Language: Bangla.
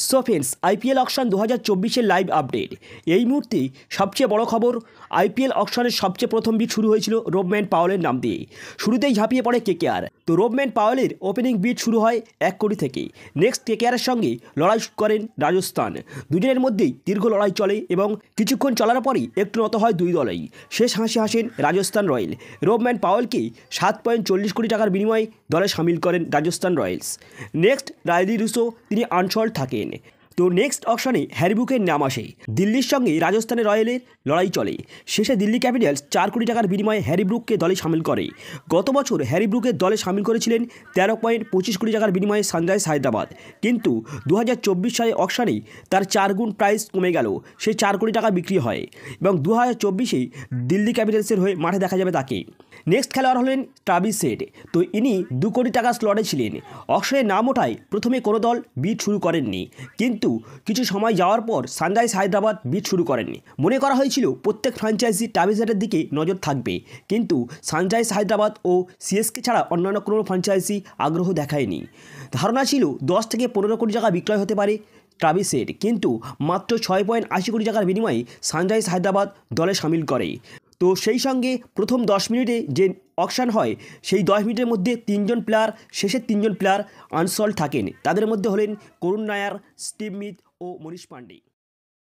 সো ফ্রেন্ডস, আইপিএল অকশন 2024-এর লাইভ আপডেট। এই মুহূর্তে সবচেয়ে বড় খবর, আইপিএল অকশনের সবচেয়ে প্রথম বিড শুরু হয়েছিল রোবম্যান পাওয়েলের নাম দিয়ে। শুরুতেই ঝাঁপিয়ে পড়ে কেকেআর। তো রোবম্যান পাওয়েলের ওপেনিং বিড শুরু হয় 1 কোটি থেকে। নেক্সট কেকেআরের সঙ্গে লড়াই করেন রাজস্থান। দুজনের মধ্যেই দীর্ঘ লড়াই চলে এবং কিছুক্ষণ চলার পরই একটু নত হয় দুই দলেই। শেষ হাসি হাসেন রাজস্থান রয়্যাল। রোবম্যান পাওয়েলকে 7.40 কোটি টাকার বিনিময়ে দলে সামিল করেন Rajasthan Royals. Next Rilee Rossouw, তিনি আনসল্ড থাকেন। তো নেক্সট অকশনে হ্যারি ব্রুকের নাম আসে। দিল্লির সঙ্গে রাজস্থানের রয়্যালের লড়াই চলে। শেষে দিল্লি ক্যাপিটালস 4 কোটি টাকার বিনিময়ে হ্যারি ব্রুককে দলে সামিল করে। গত বছর হ্যারি ব্রুকের দলে সামিল করেছিলেন 13.25 কোটি টাকার বিনিময়ে সানরাইজ হায়দ্রাবাদ। কিন্তু 2024 সালে অকশনে তার 4 গুণ প্রাইস কমে গেল। সে 4 কোটি টাকা বিক্রি হয় এবং 2024-এ দিল্লি ক্যাপিটালসের হয়ে মাঠে দেখা যাবে তাকে। নেক্সট খেলোয়াড় হলেন ট্রাভিস হেড। তো ইনি 2 কোটি টাকা স্লটে ছিলেন। অকশনে নাম ওঠায় প্রথমে কোনো দল বিড শুরু করেননি, কিন্তু কিছু সময় যাওয়ার পর সানরাইজ হায়দ্রাবাদ বিড শুরু করেননি। মনে করা হয়েছিল প্রত্যেক ফ্র্যাঞ্চাইজি ট্রাভিস হেডের দিকে নজর থাকবে, কিন্তু সানরাইজ হায়দ্রাবাদ ও সিএসকে ছাড়া অন্যান্য কোনো ফ্র্যাঞ্চাইজি আগ্রহ দেখায়নি। ধারণা ছিল 10 থেকে 15 কোটি টাকা বিক্রয় হতে পারে ট্রাভিস হেড, কিন্তু মাত্র 6.80 কোটি টাকার বিনিময়ে সানরাইজ হায়দ্রাবাদ দলে সামিল করে। তো সেই সঙ্গে প্রথম 10 মিনিটে যে অকশন হয়, সেই 10 মিনিটের মধ্যে 3 জন প্লেয়ার, শেষের 3 জন প্লেয়ার আনসল্ড থাকেন। তাদের মধ্যে হলেন করুণ নায়ার, স্টিভ স্মিথ ও মনীষ পান্ডে।